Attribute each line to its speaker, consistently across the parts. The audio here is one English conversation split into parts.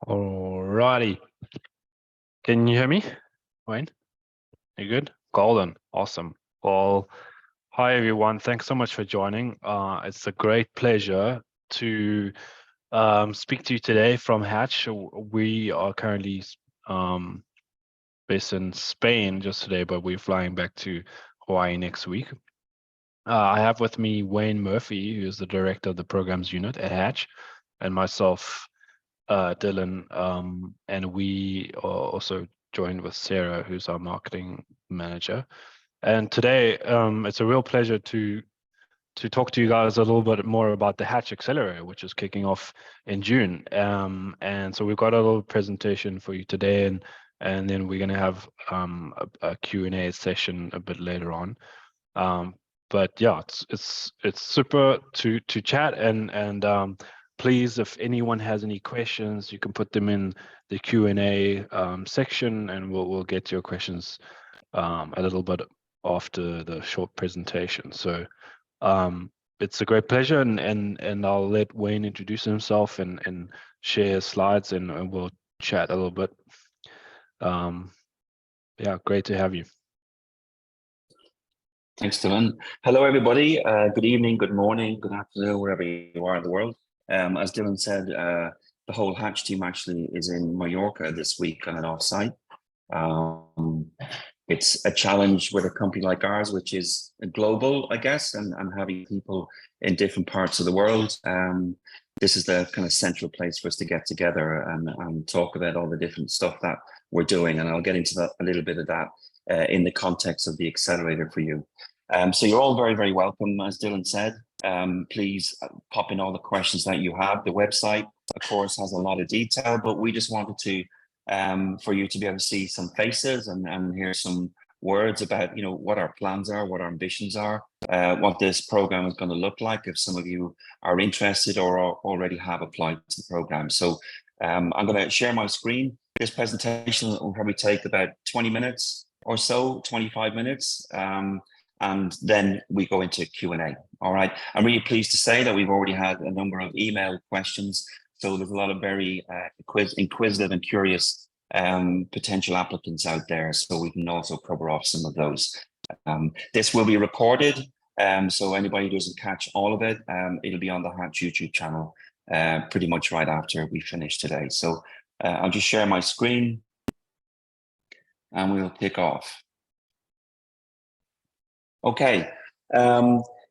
Speaker 1: Alrighty. Can you hear me, Wayne? You good? Golden. Awesome. Well, hi everyone. Thanks so much for joining. It's a great pleasure to speak to you today from Hatch. We are currently based in Spain just today, but we're flying back to Hawaii next week. I have with me Wayne Murphy, who is the director of the programs unit at Hatch, and myself, Dylan, and we are also joined with Sarah, who's our marketing manager. And today, it's a real pleasure to talk to you guys a little bit more about the Hatch Accelerator, which is kicking off in June. And so we've got a little presentation for you today, and then we're going to have a Q&A session a bit later on. But yeah, it's super to chat, and please, if anyone has any questions, you can put them in the Q&A section, and we'll get to your questions a little bit after the short presentation. So it's a great pleasure, and I'll let Wayne introduce himself and share his slides, and we'll chat a little bit. Yeah, great to have you.
Speaker 2: Thanks, Dylan. Hello, everybody. Good evening, good morning, good afternoon, wherever you are in the world. As Dylan said, the whole Hatch team actually is in Mallorca this week on an offsite. It's a challenge with a company like ours, which is global, I guess, and having people in different parts of the world. This is the kind of central place for us to get together and talk about all the different stuff that we're doing. And I'll get into that, a little bit of that in the context of the accelerator for you. So you're all very, very welcome, as Dylan said. Please pop in all the questions that you have. The website, of course, has a lot of detail, but we just wanted to for you to be able to see some faces and hear some words about, you know, what our plans are, what our ambitions are, what this program is going to look like if some of you are interested or already have applied to the program. So I'm going to share my screen. This presentation will probably take about 20 minutes or so, 25 minutes. And then we go into Q&A. All right. I'm really pleased to say that we've already had a number of email questions. So there's a lot of very inquisitive and curious potential applicants out there. So we can also cover off some of those. This will be recorded. So anybody who doesn't catch all of it, it'll be on the Hatch YouTube channel pretty much right after we finish today. So I'll just share my screen and we'll kick off. Okay,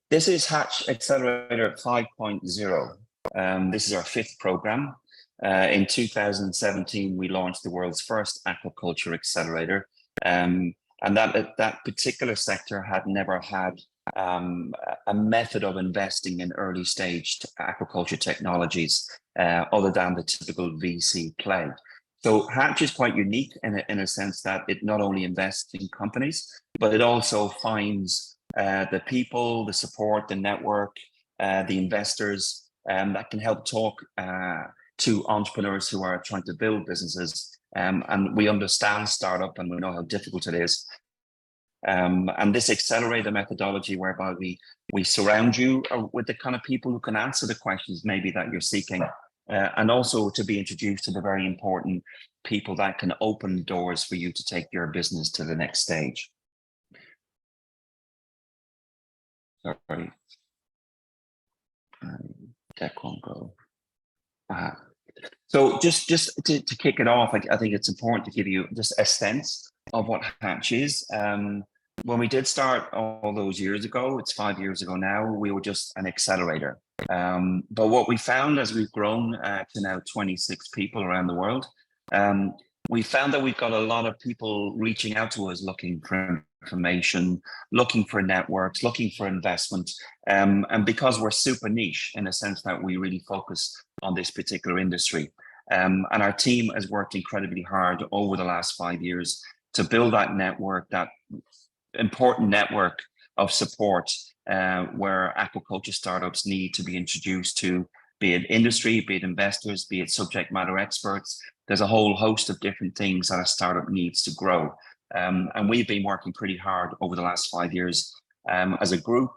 Speaker 2: this is Hatch Accelerator 5.0. This is our 5th program. In 2017, we launched the world's first aquaculture accelerator. And that particular sector had never had a method of investing in early stage aquaculture technologies other than the typical VC play. So Hatch is quite unique in a sense that it not only invests in companies, but it also finds the people, the support, the network, the investors that can help talk to entrepreneurs who are trying to build businesses. And we understand startup and we know how difficult it is. And this accelerator methodology whereby we surround you with the kind of people who can answer the questions maybe that you're seeking. And also to be introduced to the very important people that can open doors for you to take your business to the next stage. Sorry. Deck won't go. So just to kick it off, I think it's important to give you just a sense of what Hatch is. When we did start all those years ago, it's 5 years ago now, we were just an accelerator. But what we found as we've grown to now 26 people around the world, we found that we've got a lot of people reaching out to us looking for information, looking for networks, looking for investment. And because we're super niche in a sense that we really focus on this particular industry. And our team has worked incredibly hard over the last 5 years to build that network, that important network of support where aquaculture startups need to be introduced to, be it industry, be it investors, be it subject matter experts. There's a whole host of different things that a startup needs to grow. And we've been working pretty hard over the last 5 years as a group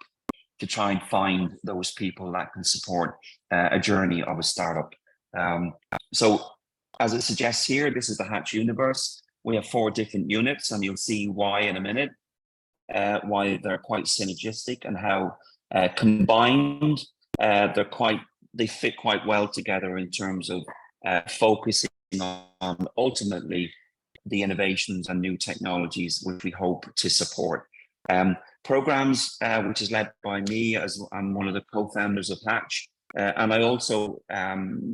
Speaker 2: to try and find those people that can support a journey of a startup. So As it suggests here, this is the Hatch universe. We have 4 different units, and you'll see why in a minute, why they're quite synergistic and how combined they fit quite well together in terms of focusing on ultimately the innovations and new technologies which we hope to support. Programs, which is led by me, as I'm one of the co-founders of Hatch, and I also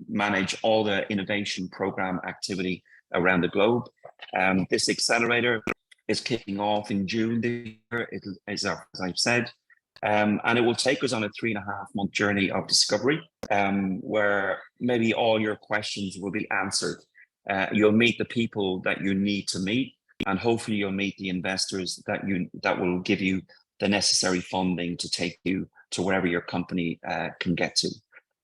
Speaker 2: manage all the innovation program activity around the globe. This accelerator is kicking off in June this year, as I've said, and it will take us on a 3.5-month journey of discovery, where maybe all your questions will be answered. You'll meet the people that you need to meet, and hopefully you'll meet the investors that will give you the necessary funding to take you to wherever your company can get to.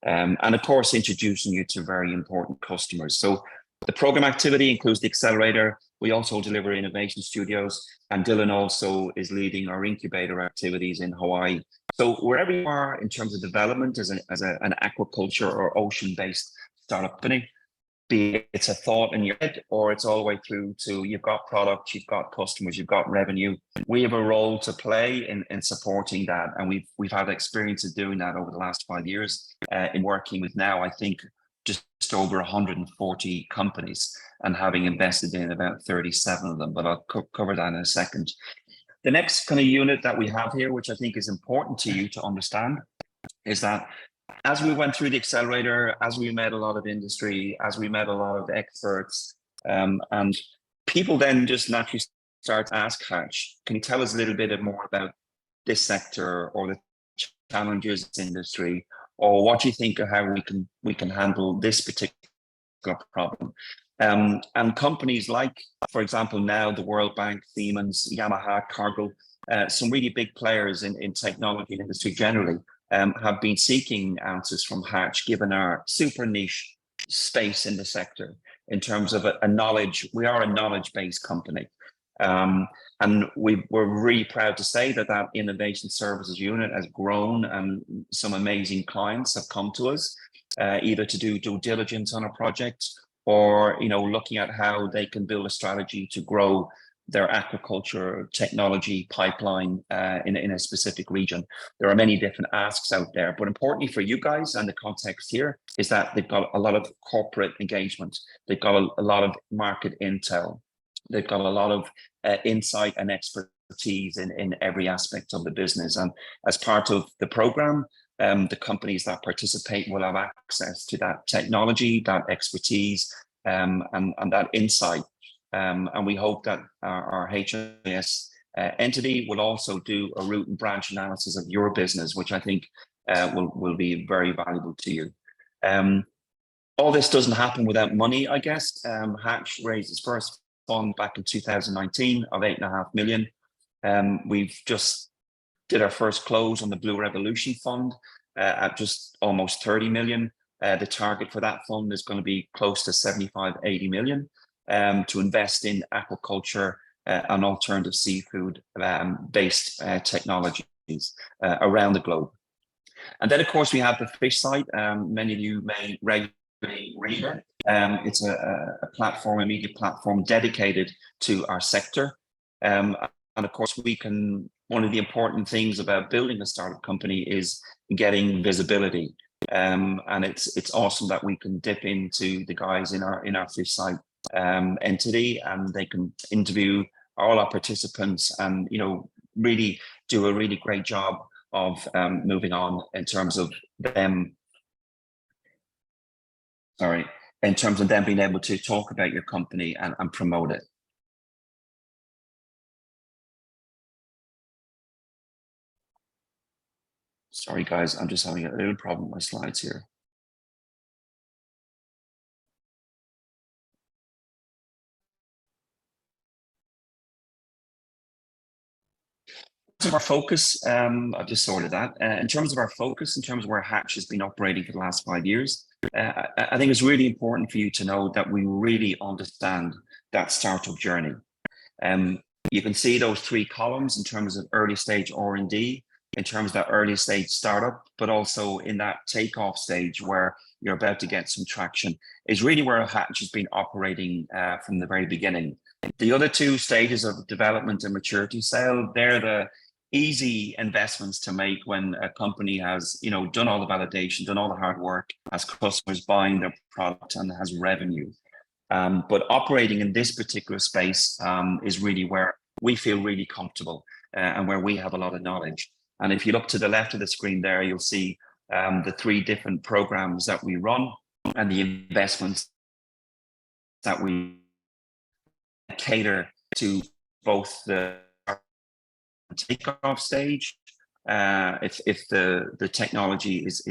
Speaker 2: And of course, introducing you to very important customers. So the program activity includes the accelerator. We also deliver innovation studios, and Dylan also is leading our incubator activities in Hawaii. So wherever you are in terms of development as an aquaculture or ocean-based startup company, be it's a thought in your head or it's all the way through to you've got products, you've got customers, you've got revenue. We have a role to play in supporting that, and we've had experience of doing that over the last 5 years in working with now, I think, just over 140 companies and having invested in about 37 of them, but I'll cover that in a second. The next kind of unit that we have here, which I think is important to you to understand, is that as we went through the accelerator, as we met a lot of industry, as we met a lot of experts, and people then just naturally start to ask Hatch, can you tell us a little bit more about this sector or the challenges in industry, or what do you think of how we can handle this particular problem? And companies like, for example, now the World Bank, Siemens, Yamaha, Cargill, some really big players in technology and industry generally, have been seeking answers from Hatch, given our super niche space in the sector in terms of a knowledge. We are a knowledge-based company. And we're really proud to say that innovation services unit has grown, and some amazing clients have come to us, either to do due diligence on a project or, looking at how they can build a strategy to grow their aquaculture technology pipeline in a specific region. There are many different asks out there, but importantly for you guys and the context here is that they've got a lot of corporate engagement. They've got a lot of market intel. They've got a lot of insight and expertise in every aspect of the business. And as part of the program, the companies that participate will have access to that technology, that expertise, and that insight. And we hope that our HIS entity will also do a root and branch analysis of your business, which I think will be very valuable to you. All this doesn't happen without money, I guess. Hatch raised its first fund back in 2019 of 8.5 million. We've just did our first close on the Blue Revolution Fund at just almost 30 million. The target for that fund is going to be close to 75, 80 million. To invest in aquaculture and alternative seafood based technologies around the globe. And then, of course, we have the fish site. Many of you may regularly read it. It's a platform, a media platform dedicated to our sector. And of course, one of the important things about building a startup company is getting visibility. And it's awesome that we can dip into the guys in our fish site entity, and they can interview all our participants and really do a really great job of moving on in terms of them being able to talk about your company and promote it. Sorry guys, I'm just having a little problem with my slides here. In terms of our focus, I've just sorted that. In terms of our focus, in terms of where Hatch has been operating for the last 5 years, I think it's really important for you to know that we really understand that startup journey. You can see those 3 columns in terms of early stage R&D, in terms of that early stage startup, but also in that takeoff stage where you're about to get some traction, is really where Hatch has been operating from the very beginning. The other two stages of development and maturity sale, they're the easy investments to make when a company has, done all the validation, done all the hard work, has customers buying their product and has revenue. But operating in this particular space is really where we feel really comfortable and where we have a lot of knowledge. And if you look to the left of the screen there, you'll see the three different programs that we run and the investments that we cater to both the takeoff stage, if the technology is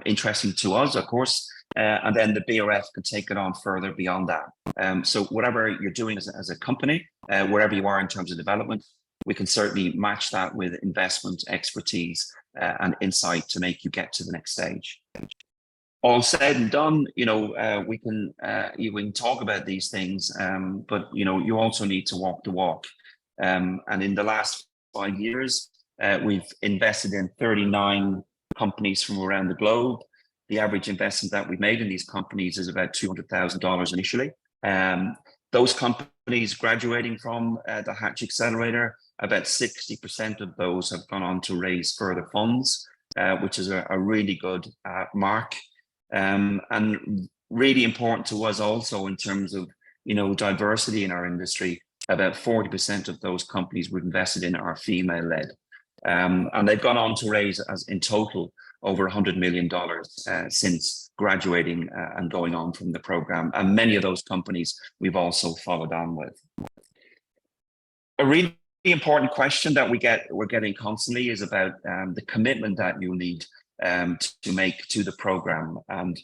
Speaker 2: interesting to us, of course, and then the BRF can take it on further beyond that. So whatever you're doing as a company, wherever you are in terms of development, we can certainly match that with investment expertise and insight to make you get to the next stage. All said and done, we can talk about these things, but you also need to walk the walk. And in the last 5 years, we've invested in 39 companies from around the globe. The average investment that we've made in these companies is about $200,000 initially. Those companies graduating from the Hatch Accelerator, about 60% of those have gone on to raise further funds, which is a really good mark. And really important to us also in terms of, diversity in our industry. About 40% of those companies we've invested in are female-led. And they've gone on to raise, as in total, over $100 million since graduating and going on from the program. And many of those companies we've also followed on with. A really important question that we're getting constantly is about the commitment that you need to make to the program. And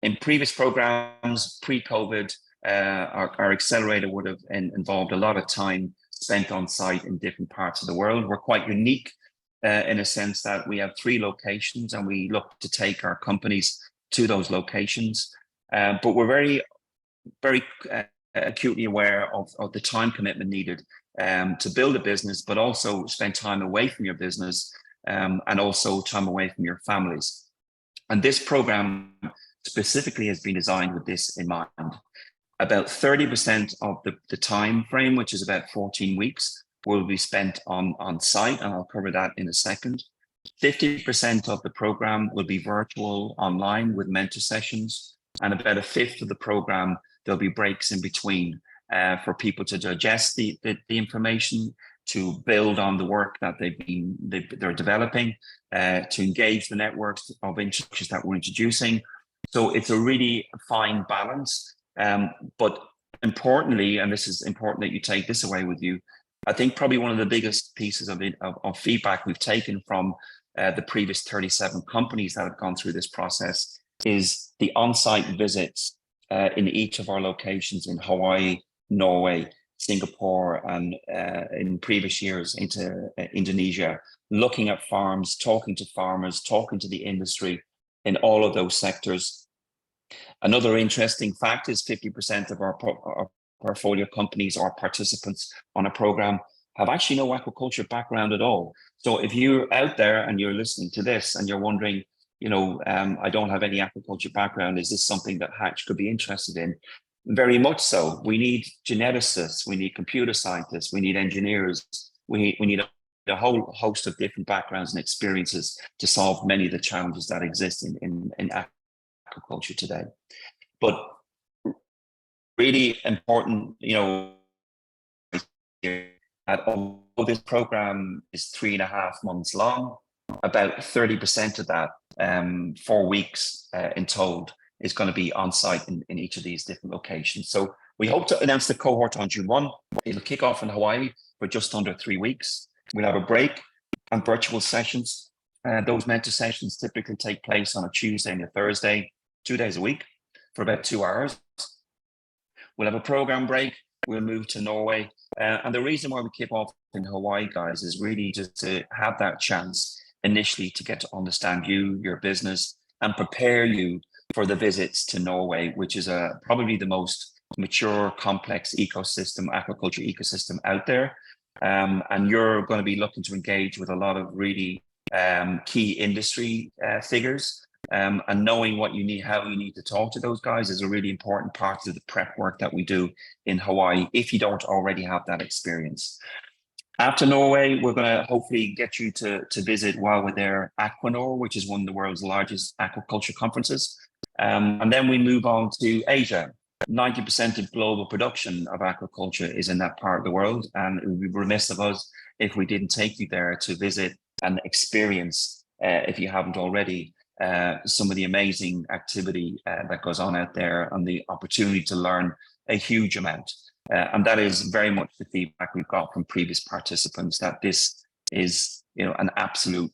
Speaker 2: in previous programs, pre-COVID, our accelerator would have involved a lot of time spent on site in different parts of the world. We're quite unique in a sense that we have 3 locations and we look to take our companies to those locations. But we're very, very acutely aware of the time commitment needed to build a business, but also spend time away from your business and also time away from your families. And this program specifically has been designed with this in mind. About 30% of the time frame, which is about 14 weeks, will be spent on site, and I'll cover that in a second. 50% of the program will be virtual online with mentor sessions, and about a fifth of the program, there'll be breaks in between for people to digest the information, to build on the work that they're developing, to engage the networks of instructors that we're introducing. So it's a really fine balance. But importantly, and this is important that you take this away with you, I think probably one of the biggest pieces of feedback we've taken from the previous 37 companies that have gone through this process is the on-site visits in each of our locations in Hawaii, Norway, Singapore, and in previous years into Indonesia, looking at farms, talking to farmers, talking to the industry in all of those sectors. Another interesting fact is 50% of our portfolio companies or participants on a program have actually no aquaculture background at all. So if you're out there and you're listening to this and you're wondering, I don't have any aquaculture background, is this something that Hatch could be interested in? Very much so. We need geneticists, we need computer scientists, we need engineers, we need a whole host of different backgrounds and experiences to solve many of the challenges that exist in aquaculture today. But really important, that although this program is 3.5 months long, about 30% of that, 4 weeks in total, is going to be on site in each of these different locations. So we hope to announce the cohort on June 1. It'll kick off in Hawaii for just under 3 weeks. We'll have a break and virtual sessions. Those mentor sessions typically take place on a Tuesday and a Thursday, 2 days a week for about 2 hours. We'll have a program break. We'll move to Norway. And the reason why we kick off in Hawaii, guys, is really just to have that chance initially to get to understand you, your business, and prepare you for the visits to Norway, which is probably the most mature, complex ecosystem, aquaculture ecosystem out there. And you're going to be looking to engage with a lot of really key industry figures And knowing what you need, how you need to talk to those guys is a really important part of the prep work that we do in Hawaii, if you don't already have that experience. After Norway, we're going to hopefully get you to visit, while we're there, Aquanor, which is one of the world's largest aquaculture conferences. And then we move on to Asia. 90% of global production of aquaculture is in that part of the world. And it would be remiss of us if we didn't take you there to visit and experience, if you haven't already, some of the amazing activity that goes on out there, and the opportunity to learn a huge amount. And that is very much the feedback we've got from previous participants, that this is, an absolute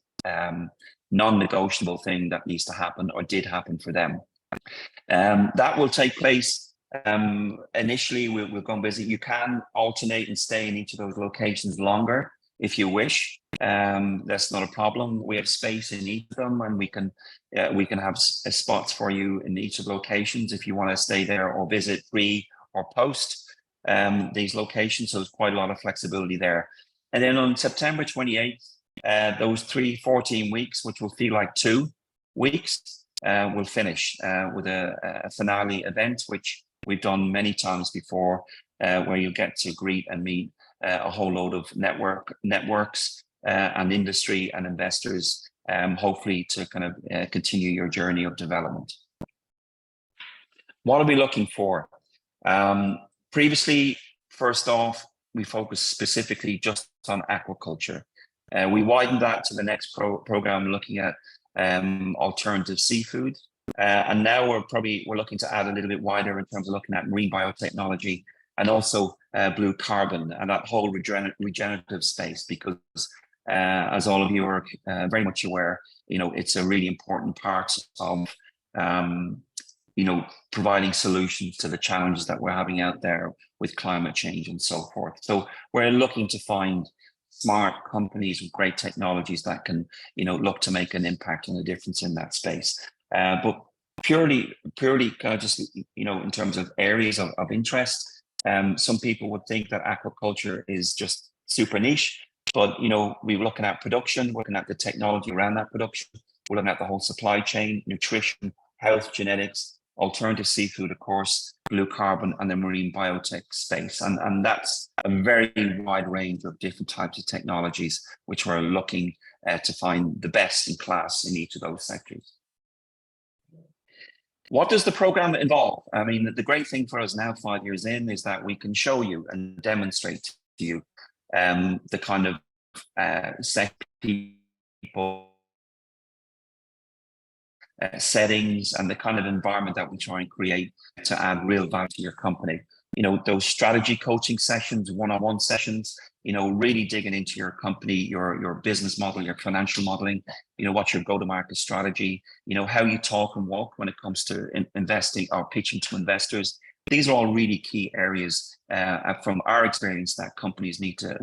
Speaker 2: non-negotiable thing that needs to happen, or did happen for them. That will take place. Initially, we'll go and visit. You can alternate and stay in each of those locations longer if you wish. That's not a problem. We have space in each of them, and we can have spots for you in each of the locations if you want to stay there or visit pre or post these locations. So there's quite a lot of flexibility there. And then on September 28th, those 14 weeks, which will feel like 2 weeks, will finish with a finale event, which we've done many times before, where you'll get to greet and meet a whole load of networks and industry and investors, hopefully to kind of continue your journey of development. What are we looking for? Previously, first off, we focused specifically just on aquaculture. We widened that to the next program, looking at alternative seafood. And now we're looking to add a little bit wider in terms of looking at marine biotechnology, and also blue carbon and that whole regenerative space, because as all of you are very much aware, it's a really important part of providing solutions to the challenges that we're having out there with climate change and so forth. So we're looking to find smart companies with great technologies that can, look to make an impact and a difference in that space. But purely kind of just, in terms of areas of interest, some people would think that aquaculture is just super niche, but, we're looking at production, looking at the technology around that production, we're looking at the whole supply chain, nutrition, health, genetics, alternative seafood, of course, blue carbon, and the marine biotech space. And that's a very wide range of different types of technologies, which we're looking to find the best in class in each of those sectors. What does the program involve? I mean, the great thing for us now, 5 years in, is that we can show you and demonstrate to you the kind of people, settings, and the kind of environment that we try and create to add real value to your company. Those strategy coaching sessions, one-on-one sessions, really digging into your company, your business model, your financial modeling, what's your go-to-market strategy, how you talk and walk when it comes to investing or pitching to investors. These are all really key areas from our experience that companies need to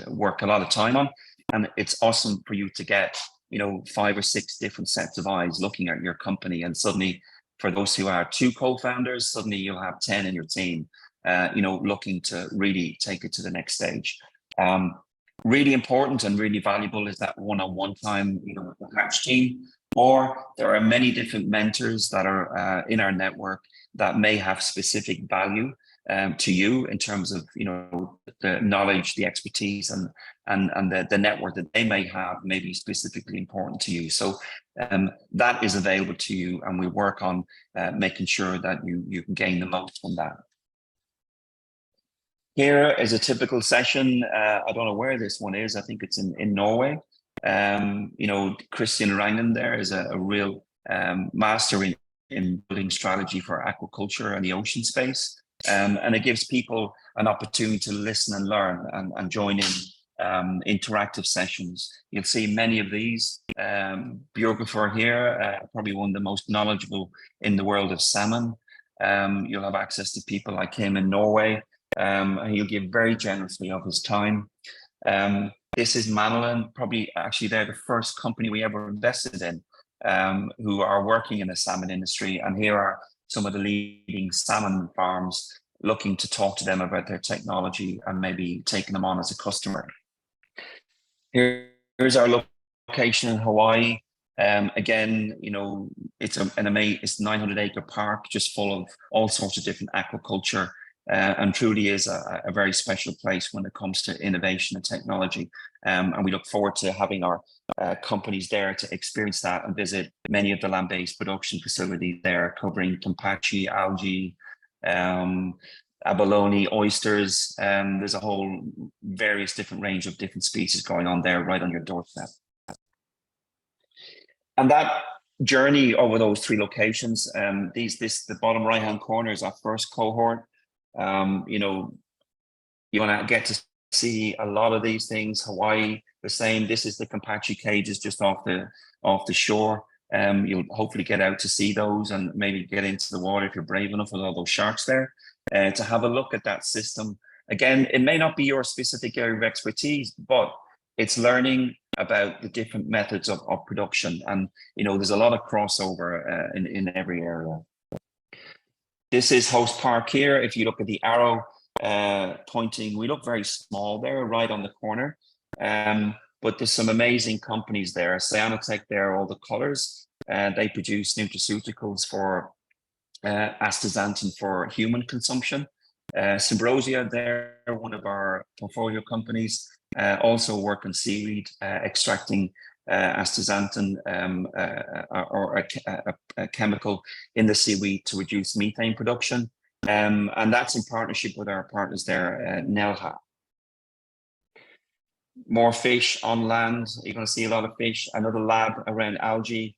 Speaker 2: work a lot of time on. And it's awesome for you to get 5 or 6 different sets of eyes looking at your company. And suddenly, for those who are 2 co-founders, suddenly you'll have 10 in your team, looking to really take it to the next stage. Really important and really valuable is that one-on-one time, with the Hatch team. Or there are many different mentors that are in our network that may have specific value to you in terms of the knowledge, the expertise, and the network that they may have may be specifically important to you. So that is available to you, and we work on making sure that you can gain the most from that. Here is a typical session. I don't know where this one is. I think it's in Norway. Christian Rangen there is a real master in building strategy for aquaculture and the ocean space. And it gives people an opportunity to listen and learn and join in interactive sessions. You'll see many of these. Bjørgulf here, probably one of the most knowledgeable in the world of salmon. You'll have access to people like him in Norway. And he'll give very generously of his time. This is Manolin, probably actually they're the first company we ever invested in, who are working in the salmon industry. And here are some of the leading salmon farms looking to talk to them about their technology and maybe taking them on as a customer. Here's our location in Hawaii. Again, it's it's 900-acre park just full of all sorts of different aquaculture, and truly is a very special place when it comes to innovation and technology. And we look forward to having our companies there to experience that and visit many of the land-based production facilities there, covering Campacci, algae, abalone, oysters. There's a whole various different range of different species going on there right on your doorstep. And that journey over those 3 locations, the bottom right-hand corner is our first cohort. You want to get to see a lot of these things. Hawaii, the same. This is the Campacci cages just off the shore. You'll hopefully get out to see those and maybe get into the water if you're brave enough with all those sharks there, to have a look at that system. Again, it may not be your specific area of expertise, but it's learning about the different methods of production. And, there's a lot of crossover in every area. This is Host Park here. If you look at the arrow pointing, we look very small there, right on the corner. But there's some amazing companies there. Cyanotech there, all the colors. They produce nutraceuticals for astaxanthin for human consumption. Symbrosia there, one of our portfolio companies, also work on seaweed, extracting astaxanthin or a chemical in the seaweed to reduce methane production. And that's in partnership with our partners there, Nelha. More fish on land. You're going to see a lot of fish. Another lab around algae.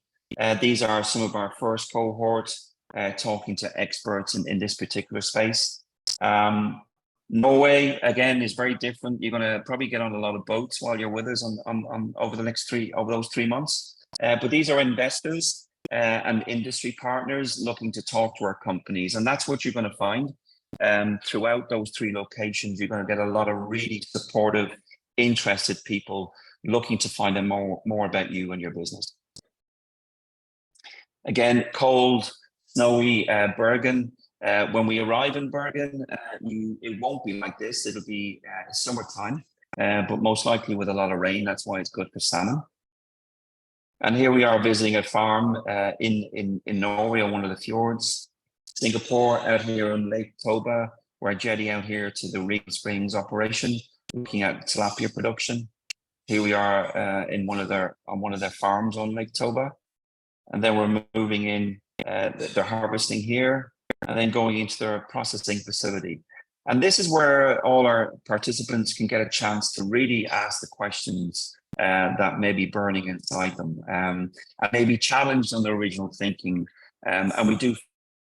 Speaker 2: These are some of our first cohorts talking to experts in this particular space. Norway, again, is very different. You're going to probably get on a lot of boats while you're with us on over those 3 months. But these are investors and industry partners looking to talk to our companies. And that's what you're going to find throughout those 3 locations. You're going to get a lot of really supportive, interested people looking to find out more about you and your business. Again, cold, snowy Bergen. When we arrive in Bergen, it won't be like this. It'll be summertime, but most likely with a lot of rain. That's why it's good for salmon. And here we are visiting a farm in Norway on one of the fjords. Singapore, out here on Lake Toba. We're jetting out here to the Reed Springs operation, looking at tilapia production. Here we are on one of their farms on Lake Toba. And then we're moving in, they're harvesting here, and then going into their processing facility. And this is where all our participants can get a chance to really ask the questions that may be burning inside them, and maybe challenged on their original thinking. And we do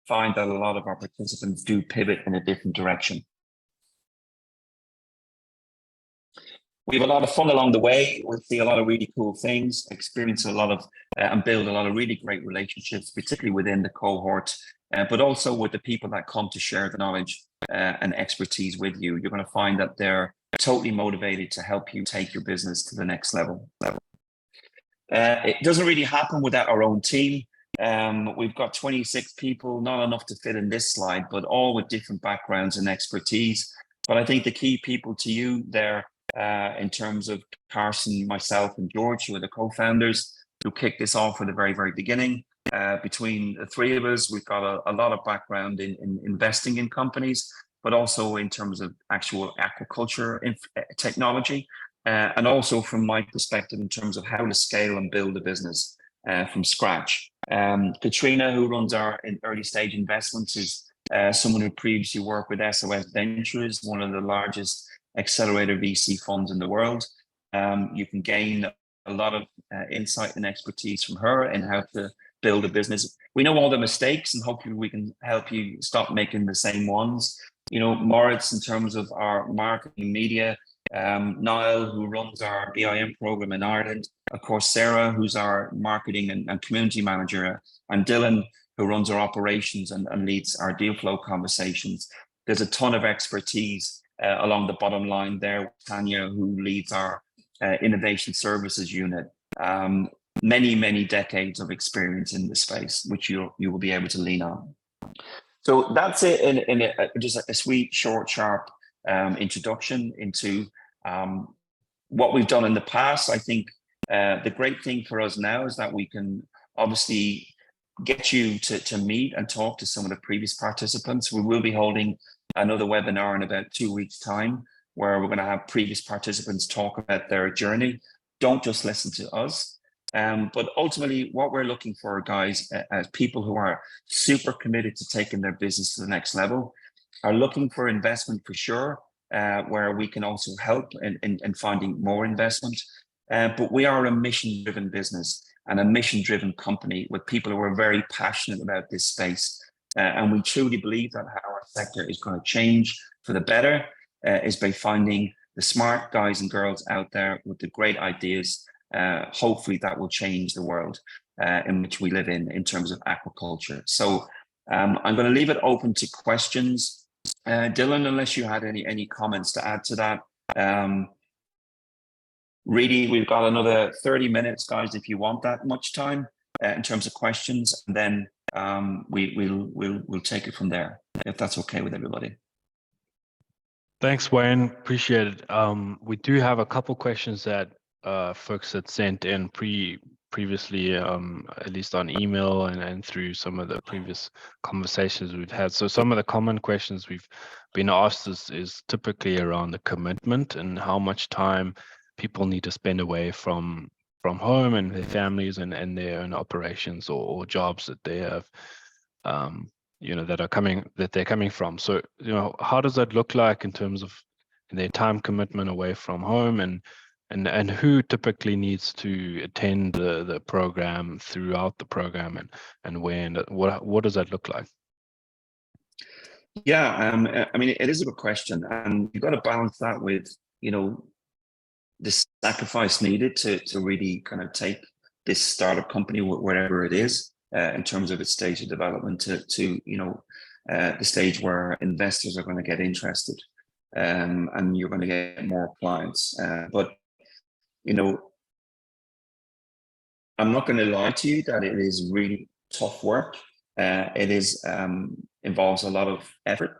Speaker 2: find that a lot of our participants do pivot in a different direction. We have a lot of fun along the way. We'll see a lot of really cool things, experience a lot of, and build a lot of really great relationships, particularly within the cohort, but also with the people that come to share the knowledge and expertise with you. You're going to find that they're totally motivated to help you take your business to the next level. It doesn't really happen without our own team. We've got 26 people, not enough to fit in this slide, but all with different backgrounds and expertise. But I think the key people to you there, in terms of Carson, myself, and George, who are the co-founders, who kicked this off at the very, very beginning. Between the 3 of us, we've got a lot of background in investing in companies, but also in terms of actual aquaculture technology, and also from my perspective in terms of how to scale and build a business from scratch. Katrina, who runs our early stage investments, is someone who previously worked with SOS Ventures, one of the largest accelerator VC funds in the world. You can gain a lot of insight and expertise from her in how to build a business. We know all the mistakes, and hopefully we can help you stop making the same ones. Moritz, in terms of our marketing media, Niall, who runs our BIM program in Ireland, of course, Sarah, who's our marketing and community manager, and Dylan, who runs our operations and leads our deal flow conversations. There's a ton of expertise along the bottom line there. Tanya, who leads our innovation services unit. Many, many decades of experience in this space, which you will be able to lean on. So that's it in just a sweet, short, sharp introduction into what we've done in the past. I think The great thing for us now is that we can obviously get you to meet and talk to some of the previous participants. We will be holding another webinar in about 2 weeks' time, where we're going to have previous participants talk about their journey. Don't just listen to us. But ultimately, what we're looking for, guys, as people who are super committed to taking their business to the next level, are looking for investment for sure, where we can also help in finding more investment. But we are a mission-driven business and a mission-driven company with people who are very passionate about this space. And we truly believe that how our sector is going to change for the better is by finding the smart guys and girls out there with the great ideas. Hopefully that will change the world in which we live in terms of aquaculture. So I'm going to leave it open to questions. Dylan, unless you had any comments to add to that. Really, we've got another 30 minutes, guys, if you want that much time in terms of questions, and then we'll take it from there, if that's okay with everybody.
Speaker 1: Thanks, Wayne. Appreciate it. We do have a couple questions that folks had sent in previously, at least on email and through some of the previous conversations we've had. So some of the common questions we've been asked is typically around the commitment and how much time people need to spend away from home and their families and their own operations or jobs that they have, that they're coming from. So, how does that look like in terms of their time commitment away from home, and who typically needs to attend the program throughout the program, and when? What does that look like?
Speaker 2: Yeah, I mean, it is a good question, and you've got to balance that with, the sacrifice needed to really kind of take this startup company, wherever it is, in terms of its stage of development, to the stage where investors are going to get interested, and you're going to get more clients. But I'm not going to lie to you that it is really tough work. It is involves a lot of effort.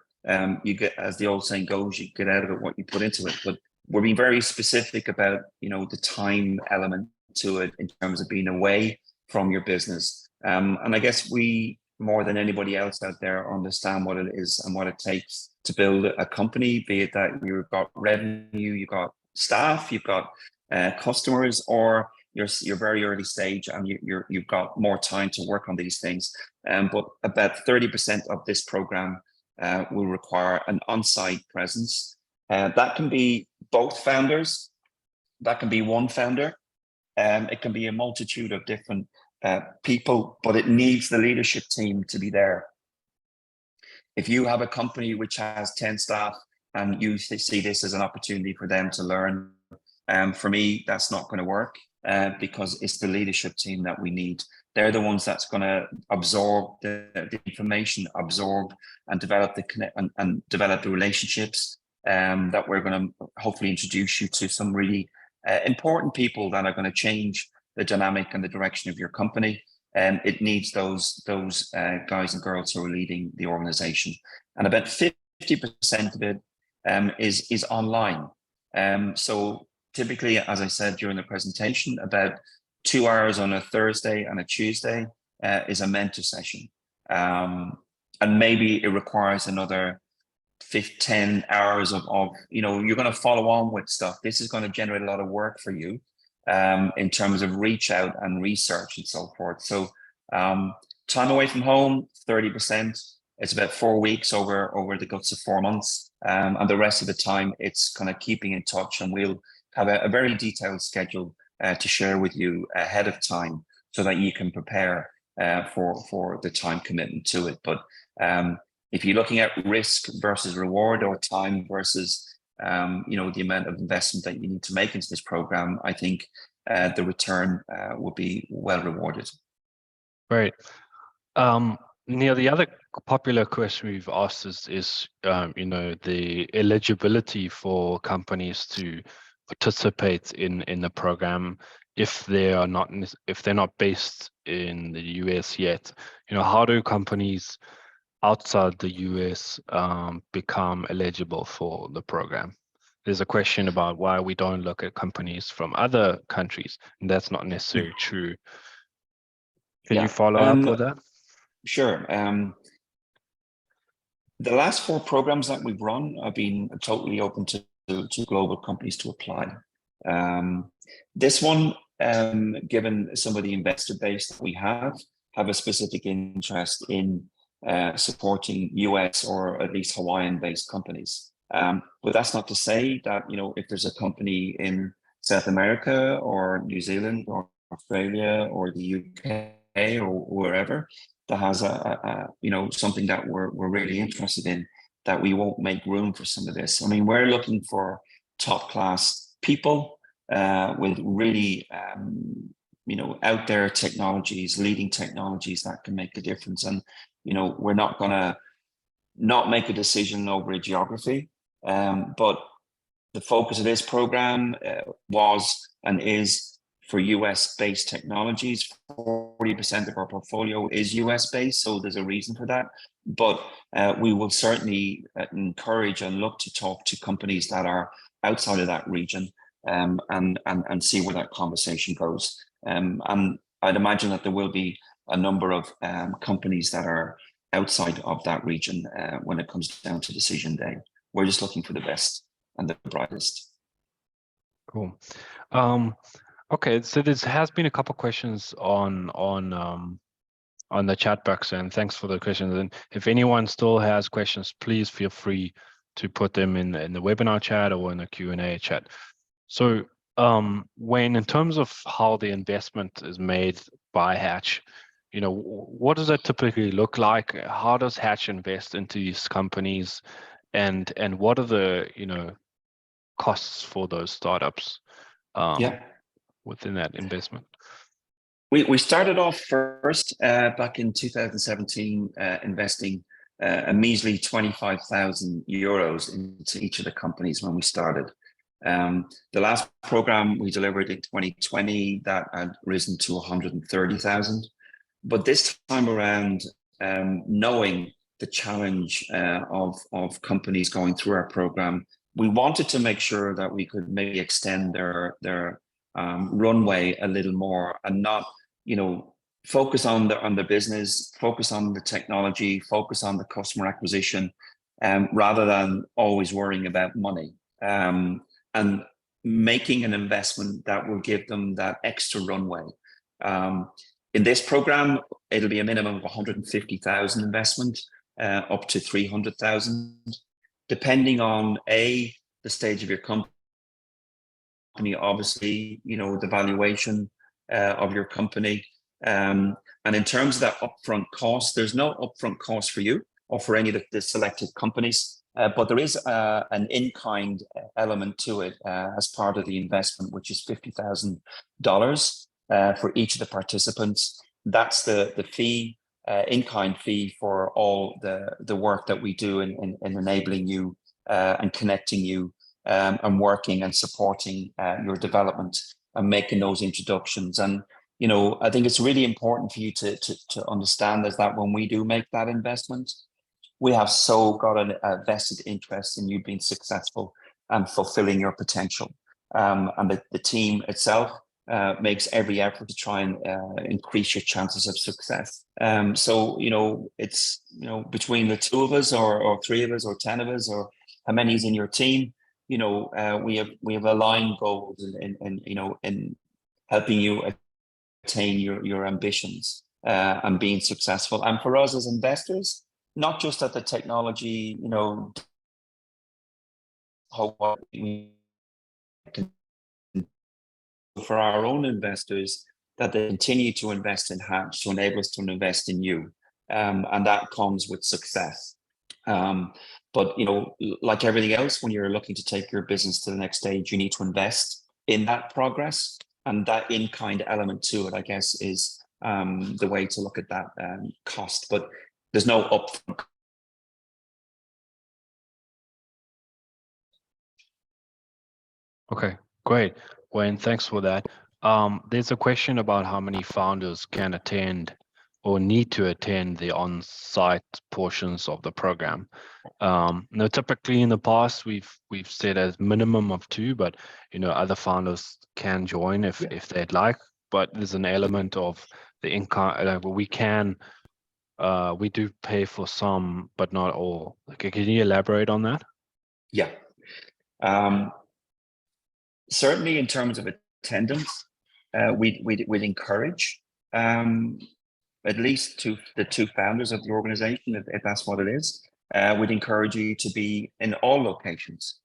Speaker 2: You get, as the old saying goes, you get out of it what you put into it. But we're being very specific about the time element to it in terms of being away from your business. And I guess we, more than anybody else out there, understand what it is and what it takes to build a company, be it that you've got revenue, you've got staff, you've got customers, or you're very early stage and you've got more time to work on these things. But about 30% of this program will require an on-site presence. That can be both founders, that can be one founder, it can be a multitude of different people, but it needs the leadership team to be there. If you have a company which has 10 staff and you see this as an opportunity for them to learn, for me, that's not going to work, because it's the leadership team that we need. They're the ones that's going to absorb the information, absorb and develop and develop the relationships, that we're going to hopefully introduce you to some really important people that are going to change the dynamic and the direction of your company. It needs those guys and girls who are leading the organization, and about 50% of it is online. So typically, as I said during the presentation, about 2 hours on a Thursday and a Tuesday is a mentor session, and maybe it requires another 10 hours of you're going to follow on with stuff. This is going to generate a lot of work for you, in terms of reach out and research and so forth. So time away from home, 30%. It's about 4 weeks over the guts of 4 months, and the rest of the time it's kind of keeping in touch, and we'll have a very detailed schedule to share with you ahead of time so that you can prepare for the time commitment to it. But if you're looking at risk versus reward, or time versus the amount of investment that you need to make into this program, I think the return will be well rewarded.
Speaker 1: Great. Neil, the other popular question we've asked is the eligibility for companies to participate in the program if they're not based in the US yet. How do companies outside the US become eligible for the program? there's a question about why we don't look at companies from other countries, and that's not
Speaker 2: Yeah.
Speaker 1: necessarily true. Can you
Speaker 2: Yeah.
Speaker 1: follow up with that?
Speaker 2: Sure. The last 4 programs that we've run have been totally open to global companies to apply. This one, given some of the investor base that we have a specific interest in supporting US or at least Hawaiian-based companies. But that's not to say that, if there's a company in South America or New Zealand or Australia or the UK or wherever that has something that we're really interested in, that we won't make room for some of this. I mean, we're looking for top class people with really out there technologies, leading technologies that can make a difference. And we're not going to not make a decision over a geography, but the focus of this program was and is for US based technologies. 40% of our portfolio is US based, so there's a reason for that. But we will certainly encourage and look to talk to companies that are outside of that region, and see where that conversation goes. And I'd imagine that there will be a number of companies that are outside of that region when it comes down to decision day. We're just looking for the best and the brightest.
Speaker 1: Cool. Okay, so there has been a couple questions on the chat box, and thanks for the questions. And if anyone still has questions, please feel free to put them in the webinar chat or in the Q&A chat. So Wayne, in terms of how the investment is made by Hatch, what does that typically look like? How does Hatch invest into these companies, and what are the costs for those startups within that investment?
Speaker 2: We started off first back in 2017, investing a measly 25,000 euros into each of the companies when we started. The last program we delivered in 2020, that had risen to 130,000. But this time around, knowing the challenge of companies going through our program, we wanted to make sure that we could maybe extend their runway a little more, and not focus on the business, focus on the technology, focus on the customer acquisition, rather than always worrying about money, and making an investment that will give them that extra runway. In this program, it'll be a minimum of 150,000 investment, up to 300,000, depending on the stage of your company, obviously, the valuation of your company. And in terms of that upfront cost, there's no upfront cost for you or for any of the selected companies, but there is an in-kind element to it as part of the investment, which is $50,000 for each of the participants. That's the fee, in-kind fee for all the work that we do in enabling you and connecting you, and working and supporting your development and making those introductions. And I think it's really important for you to understand is that when we do make that investment, we have got a vested interest in you being successful and fulfilling your potential. And the team itself makes every effort to try and increase your chances of success. So it's between the 2 of us or 3 of us or 10 of us or how many is in your team, we have aligned goals in helping you attain your ambitions and being successful. And for us as investors, not just at the technology, how we can, for our own investors, that they continue to invest in Hatch to enable us to invest in you, and that comes with success. But like everything else, when you're looking to take your business to the next stage, you need to invest in that progress, and that in-kind element to it, I guess, is the way to look at that cost. But there's no upfront.
Speaker 1: Okay, great. Wayne, thanks for that. There's a question about how many founders can attend or need to attend the on-site portions of the program. Now, typically in the past, we've said as minimum of 2, but other founders can join if they'd like. But there's an element of the income. We do pay for some, but not all. Can you elaborate on that?
Speaker 2: Yeah. Certainly, in terms of attendance, we'd encourage at least the two founders of the organization, if that's what it is. We'd encourage you to be in all locations.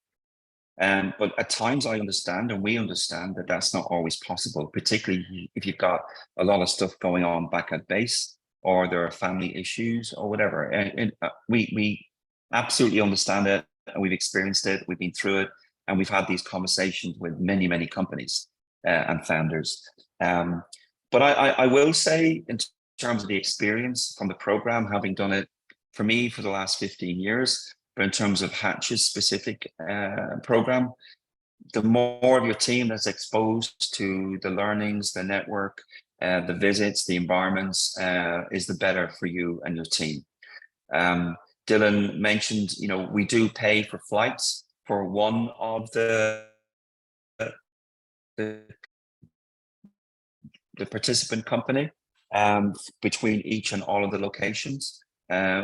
Speaker 2: But at times I understand, and we understand, that that's not always possible, particularly if you've got a lot of stuff going on back at base, or there are family issues or whatever. And we absolutely understand it, and we've experienced it, we've been through it, and we've had these conversations with many, many companies and founders. But I will say, in terms of the experience from the program, having done it for me for the last 15 years, but in terms of Hatch's specific program, the more of your team that's exposed to the learnings, the network, the visits, the environments, is the better for you and your team. Dylan mentioned, we do pay for flights for one of the participant company between each and all of the locations.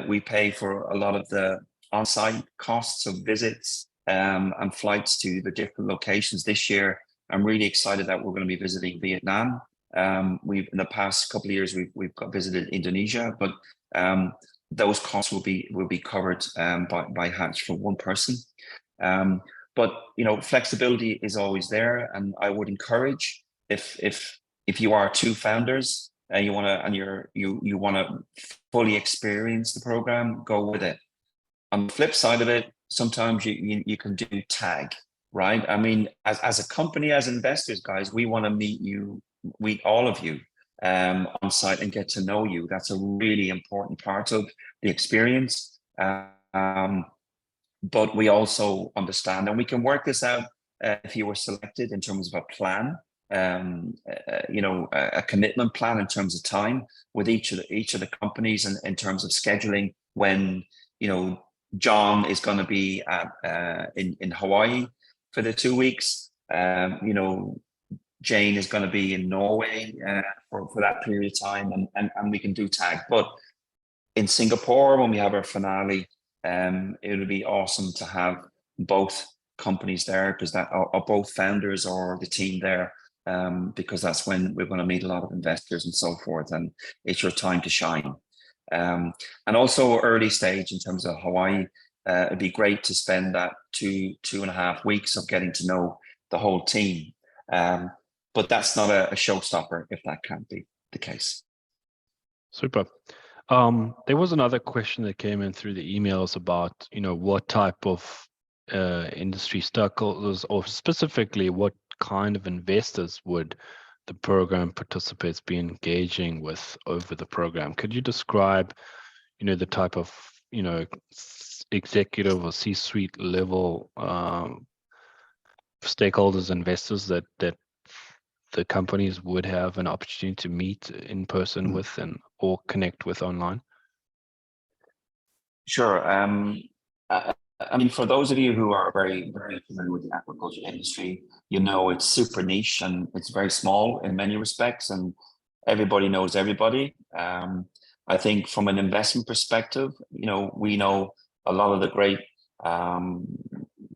Speaker 2: We pay for a lot of the on-site costs of visits and flights to the different locations. This year, I'm really excited that we're going to be visiting Vietnam. We've, in the past couple of years, we've visited Indonesia, but those costs will be covered by Hatch for one person. But flexibility is always there, and I would encourage, if you are two founders and you want to fully experience the program, go with it. On the flip side of it, sometimes you can do tag, right? I mean, as a company, as investors, guys, we want to meet all of you on site and get to know you. That's a really important part of the experience. But we also understand, and we can work this out if you were selected in terms of a plan, a commitment plan in terms of time with each of the companies, and in terms of scheduling when John is going to be in Hawaii for the 2 weeks. Jane is going to be in Norway for that period of time, and we can do tag. But in Singapore, when we have our finale, it would be awesome to have both companies there, because that are both founders or the team there, because that's when we're going to meet a lot of investors and so forth, and it's your time to shine. And also early stage in terms of Hawaii, it'd be great to spend that 2.5 weeks of getting to know the whole team. But that's not a showstopper if that can't be the case.
Speaker 1: Super. There was another question that came in through the emails about, what type of industry stakeholders, or specifically what kind of investors would the program participants be engaging with over the program. Could you describe, the type of, executive or C-suite level stakeholders, investors that the companies would have an opportunity to meet in person with or connect with online?
Speaker 2: Sure. I mean, for those of you who are very, very familiar with the aquaculture industry, it's super niche and it's very small in many respects, and everybody knows everybody. I think from an investment perspective, we know a lot of the great,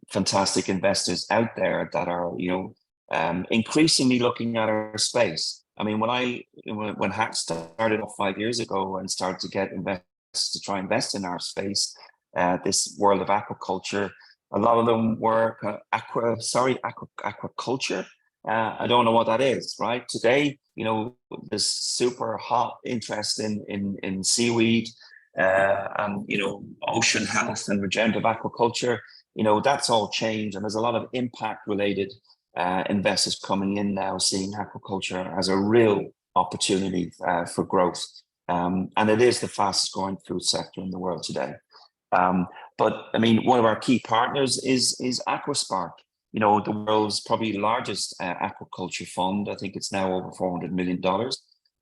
Speaker 2: fantastic investors out there that are, increasingly looking at our space. I mean, when Hatch started off 5 years ago and started to get investors to try and invest in our space, this world of aquaculture, a lot of them were aquaculture. I don't know what that is, right? Today, this super hot interest in seaweed and ocean health and regenerative aquaculture. That's all changed, and there's a lot of impact related investors coming in now, seeing aquaculture as a real opportunity for growth. And it is the fastest growing food sector in the world today. But I mean, one of our key partners is Aquaspark, the world's probably largest aquaculture fund. I think it's now over $400 million.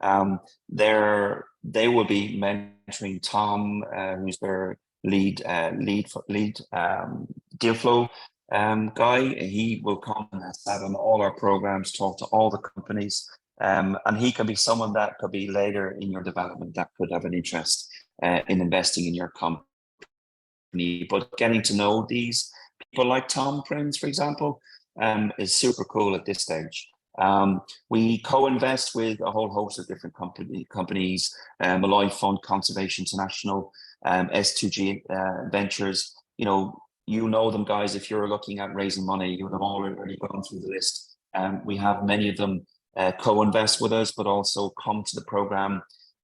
Speaker 2: They will be mentoring Tom, who's their lead deal flow guy. He will come and sat on all our programs, talk to all the companies, and he could be someone that could be later in your development that could have an interest in investing in your company. But getting to know these people like Tom Prince, for example, is super cool at this stage. We co-invest with a whole host of different companies, Malloy Fund, Conservation International, S2G Ventures. You know them, guys. If you're looking at raising money, you would have already gone through the list. We have many of them co-invest with us, but also come to the program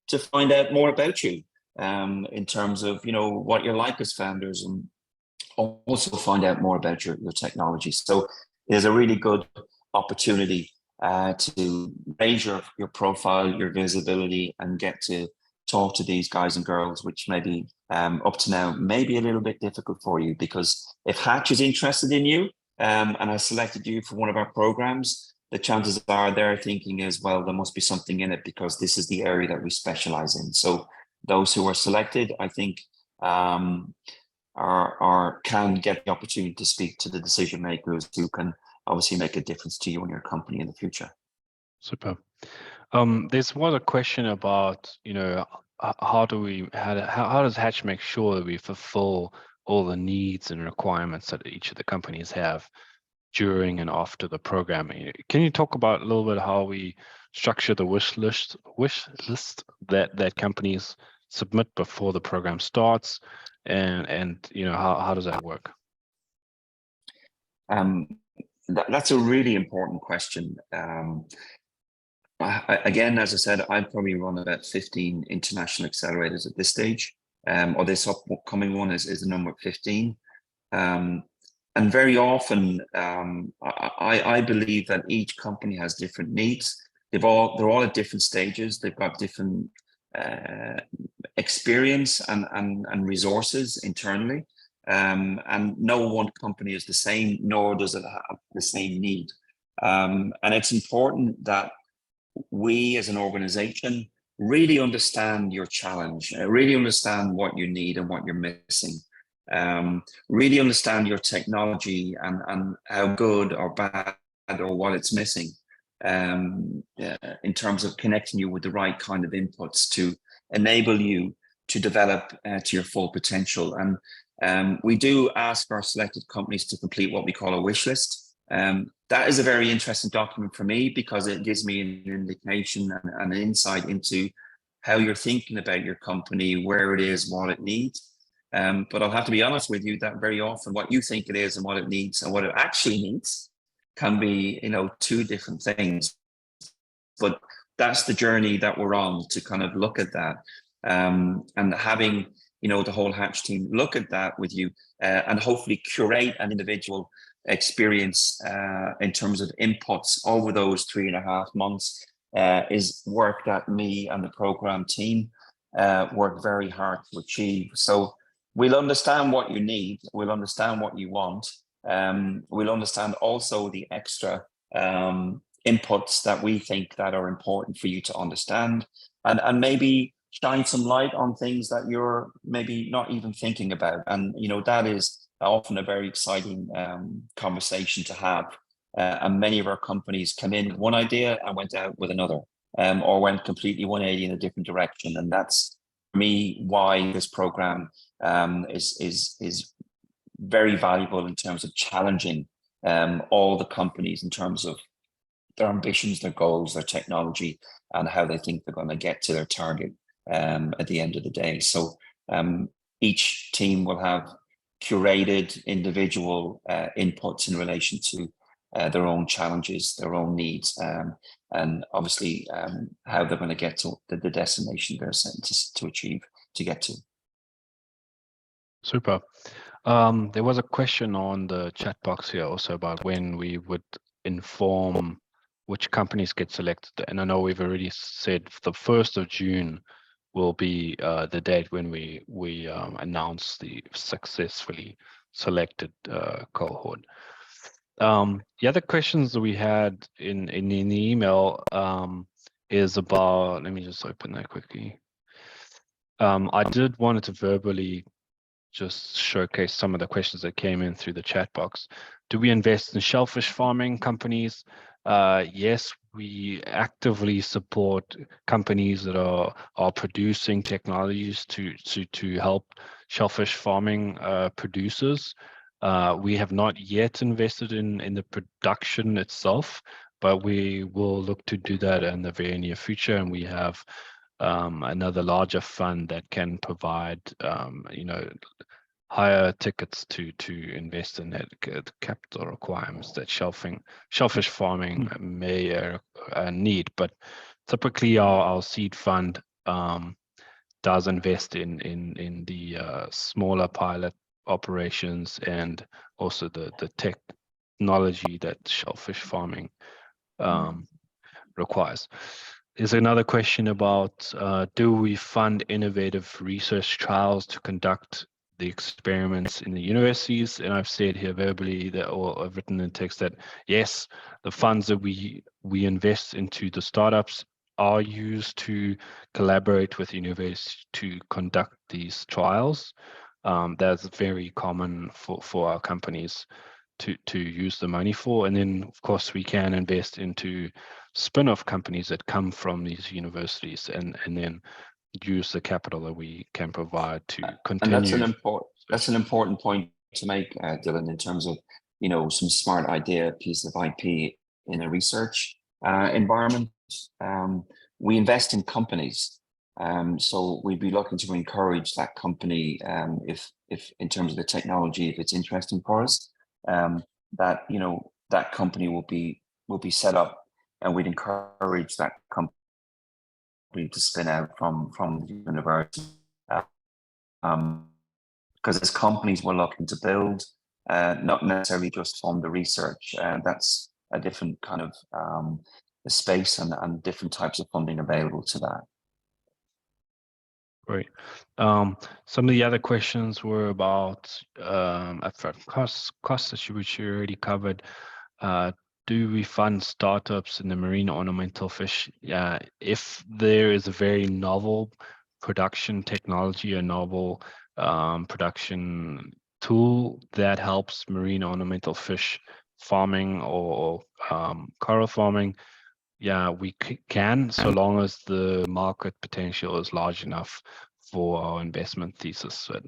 Speaker 2: to find out more about you in terms of what you're like as founders, and also find out more about your technology. So there's a really good opportunity to raise your profile, your visibility, and get to talk to these guys and girls, which maybe up to now may be a little bit difficult for you, because if Hatch is interested in you and has selected you for one of our programs, the chances are they're thinking as well, there must be something in it, because this is the area that we specialize in. So those who are selected, I think, can get the opportunity to speak to the decision makers who can obviously make a difference to you and your company in the future.
Speaker 1: Super. There's one a question about, how does Hatch make sure that we fulfill all the needs and requirements that each of the companies have during and after the programming? Can you talk about a little bit how we structure the wish list that companies submit before the program starts, and how does that work?
Speaker 2: That's a really important question. Again, as I said, I've probably run about 15 international accelerators at this stage, or this upcoming one is the number 15. And very often, I believe that each company has different needs. They're all at different stages. They've got different experience and resources internally. And no one company is the same, nor does it have the same need. And it's important that we as an organization really understand your challenge, really understand what you need and what you're missing. Really understand your technology and how good or bad or what it's missing, in terms of connecting you with the right kind of inputs to enable you to develop to your full potential. And we do ask our selected companies to complete what we call a wish list. That is a very interesting document for me, because it gives me an indication and an insight into how you're thinking about your company, where it is, what it needs. But I'll have to be honest with you that very often what you think it is and what it needs and what it actually needs can be, two different things. But that's the journey that we're on, to kind of look at that, and having, the whole Hatch team look at that with you, and hopefully curate an individual experience in terms of inputs over those 3.5 months is work that me and the program team work very hard to achieve. So we'll understand what you need, we'll understand what you want, we'll understand also the extra inputs that we think that are important for you to understand, and maybe shine some light on things that you're maybe not even thinking about. And that is often a very exciting conversation to have. And many of our companies come in with one idea and went out with another, or went completely 180 in a different direction. And that's, for me, why this program is very valuable in terms of challenging all the companies in terms of their ambitions, their goals, their technology, and how they think they're going to get to their target at the end of the day. So each team will have curated individual inputs in relation to their own challenges, their own needs, and obviously how they're going to get to the destination they're set to achieve, to get to.
Speaker 1: Super. There was a question on the chat box here also about when we would inform which companies get selected. And I know we've already said the 1st of June will be the date when we announce the successfully selected cohort. The other questions that we had in the email is about, let me just open that quickly. I did wanted to verbally just showcase some of the questions that came in through the chat box. Do we invest in shellfish farming companies? Yes, we actively support companies that are producing technologies to help shellfish farming producers. We have not yet invested in the production itself, but we will look to do that in the very near future. And we have another larger fund that can provide, higher tickets to invest in that capital requirements that shellfish farming may need. But typically, our seed fund does invest in the smaller pilot operations and also the technology that shellfish farming requires. There's another question about do we fund innovative research trials to conduct the experiments in the universities? And I've said here verbally that, or I've written in text that yes, the funds that we invest into the startups are used to collaborate with universities to conduct these trials. That's very common for our companies to use the money for. And then of course we can invest into spin-off companies that come from these universities and then use the capital that we can provide to continue.
Speaker 2: And that's an important point to make, Dylan, in terms of, some smart idea, piece of IP in a research environment. We invest in companies. So we'd be looking to encourage that company, if in terms of the technology, if it's interesting for us, that that company will be set up, and we'd encourage that company to spin out from the university. Because as companies we're looking to build, not necessarily just fund the research. That's a different kind of space and different types of funding available to that.
Speaker 1: Great. Some of the other questions were about upfront costs, which you already covered. Do we fund startups in the marine ornamental fish? If there is a very novel production technology, a novel production tool that helps marine ornamental fish farming or coral farming, yeah, we can, so long as the market potential is large enough for our investment thesis. But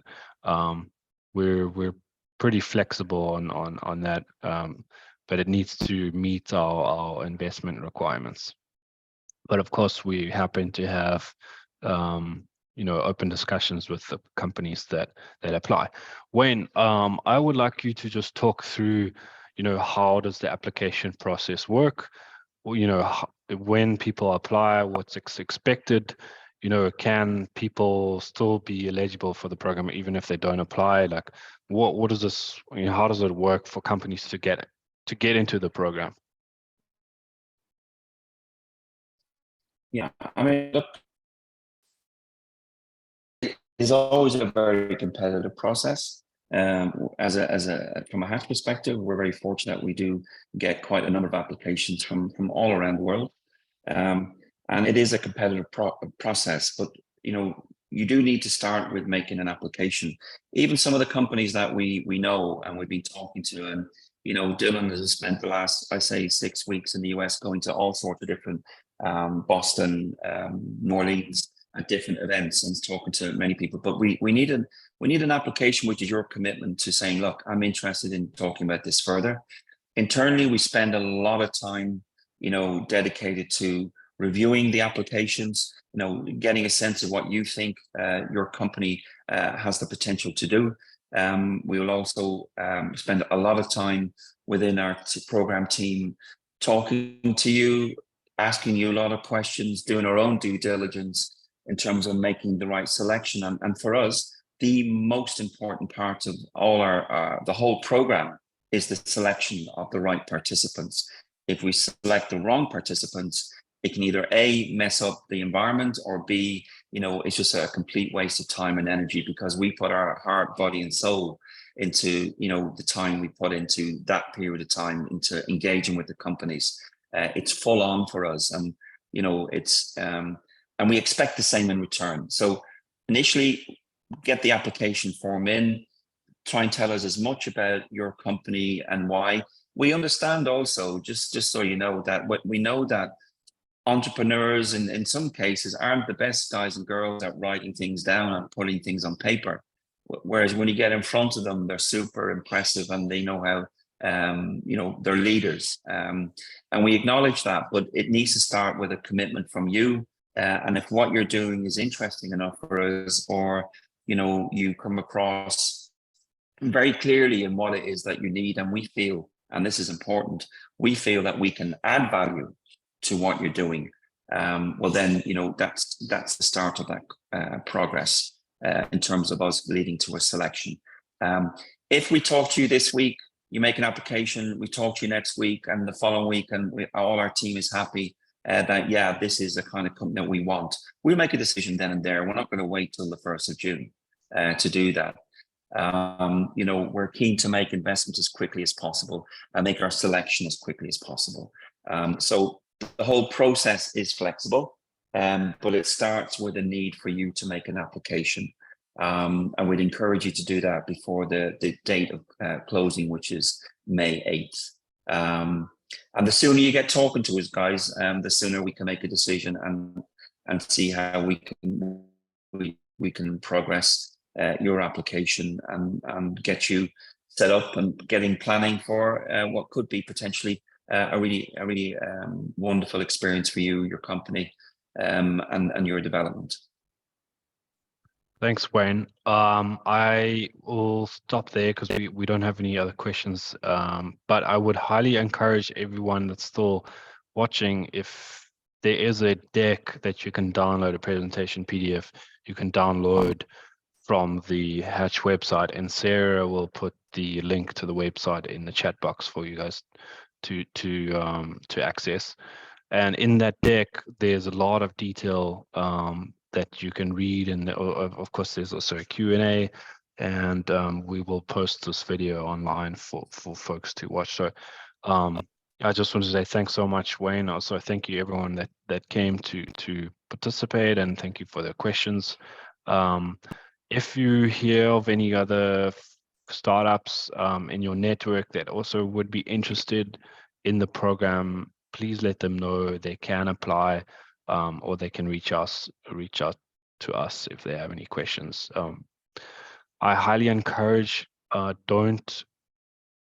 Speaker 1: we're pretty flexible on that, but it needs to meet our investment requirements. But of course, we happen to have open discussions with the companies that apply. Wayne, I would like you to just talk through, how does the application process work? When people apply, what's expected, can people still be eligible for the program even if they don't apply? Like, what is this? How does it work for companies to get into the program?
Speaker 2: Yeah, I mean, look, it's always a very competitive process. From a Hatch perspective, we're very fortunate. We do get quite a number of applications from all around the world, and it is a competitive process. But you do need to start with making an application. Even some of the companies that we know and we've been talking to, and Dylan has spent the last, I say, 6 weeks in the US going to all sorts of different Boston, New Orleans, at different events and talking to many people. But we need an application, which is your commitment to saying, look, I'm interested in talking about this further. Internally, we spend a lot of time, dedicated to reviewing the applications, getting a sense of what you think your company has the potential to do. We will also spend a lot of time within our program team talking to you, asking you a lot of questions, doing our own due diligence in terms of making the right selection. And for us, the most important part of all the whole program is the selection of the right participants. If we select the wrong participants, it can either A, mess up the environment, or B, it's just a complete waste of time and energy, because we put our heart, body, and soul into, the time we put into that period of time into engaging with the companies. It's full on for us. And it's and we expect the same in return. So initially, get the application form in, try and tell us as much about your company and why. We understand also, just so you know, that we know that entrepreneurs in some cases aren't the best guys and girls at writing things down and putting things on paper. Whereas when you get in front of them, they're super impressive and they know how, they're leaders. And we acknowledge that, but it needs to start with a commitment from you. And if what you're doing is interesting enough for us, or, you come across very clearly in what it is that you need, and we feel, and this is important, we feel that we can add value to what you're doing, well then, that's the start of that progress in terms of us leading to a selection. If we talk to you this week, you make an application, we talk to you next week and the following week, and all our team is happy that, yeah, this is the kind of company that we want, we'll make a decision then and there. We're not going to wait till the 1st of June to do that. We're keen to make investments as quickly as possible and make our selection as quickly as possible. So the whole process is flexible, but it starts with a need for you to make an application. And we'd encourage you to do that before the date of closing, which is May 8th. And the sooner you get talking to us, guys, the sooner we can make a decision and see how we can progress your application and get you set up and getting planning for what could be potentially a really wonderful experience for you, your company, and your development.
Speaker 1: Thanks, Wayne. I will stop there because we don't have any other questions. But I would highly encourage everyone that's still watching, if there is a deck that you can download, a presentation PDF, you can download from the Hatch website, and Sarah will put the link to the website in the chat box for you guys to access. And in that deck, there's a lot of detail that you can read, and of course there's also a Q&A, and we will post this video online for folks to watch. So I just want to say thanks so much, Wayne. Also thank you everyone that came to participate, and thank you for the questions. If you hear of any other startups in your network that also would be interested in the program, please let them know they can apply, or they can reach out to us if they have any questions. I highly encourage, don't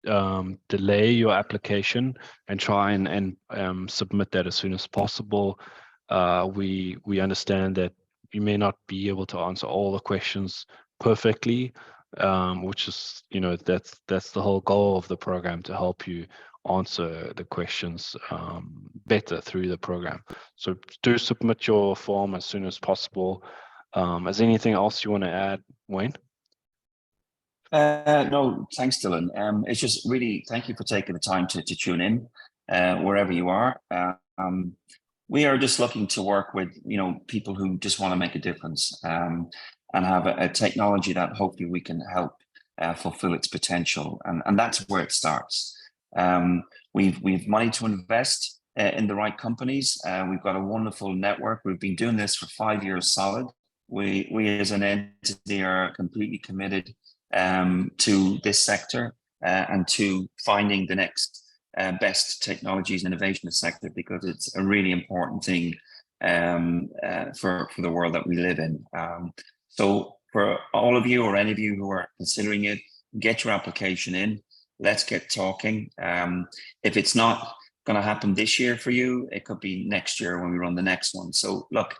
Speaker 1: delay your application, and try and submit that as soon as possible. We understand that you may not be able to answer all the questions perfectly, which is, that's the whole goal of the program, to help you answer the questions better through the program. So do submit your form as soon as possible. Is there anything else you want to add, Wayne?
Speaker 2: No, thanks, Dylan. It's just really, thank you for taking the time to tune in wherever you are. We are just looking to work with, people who just want to make a difference, and have a technology that hopefully we can help fulfill its potential. And that's where it starts. We've money to invest in the right companies. We've got a wonderful network. We've been doing this for 5 years solid. We as an entity are completely committed to this sector and to finding the next best technologies and innovation in the sector, because it's a really important thing for the world that we live in. So for all of you, or any of you who are considering it, get your application in. Let's get talking. If it's not going to happen this year for you, it could be next year when we run the next one. So look,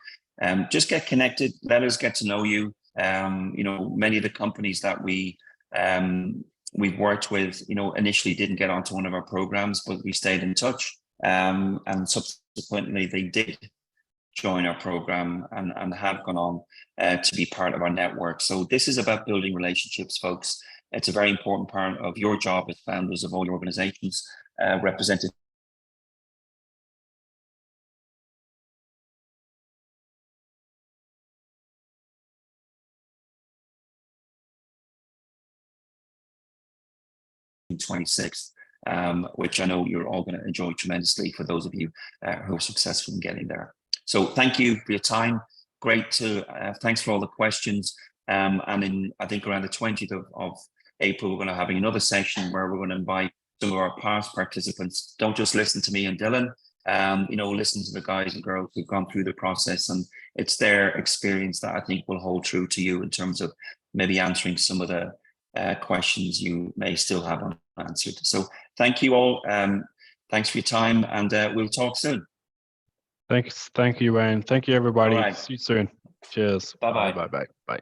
Speaker 2: just get connected. Let us get to know you. Many of the companies that we've worked with, initially didn't get onto one of our programs, but we stayed in touch. And subsequently they did join our program and have gone on to be part of our network. So this is about building relationships, folks. It's a very important part of your job as founders of all your organizations represented. In 26th, which I know you're all going to enjoy tremendously, for those of you who are successful in getting there. So thank you for your time. Great to, thanks for all the questions. And I think around the 20th of April, we're going to have another session where we're going to invite some of our past participants. Don't just listen to me and Dylan, listen to the guys and girls who've gone through the process, and it's their experience that I think will hold true to you in terms of maybe answering some of the questions you may still have unanswered. So thank you all. Thanks for your time, and we'll talk soon.
Speaker 1: Thanks. Thank you, Wayne. Thank you, everybody.
Speaker 2: All right.
Speaker 1: See you soon. Cheers.
Speaker 2: Bye-bye.
Speaker 1: Bye.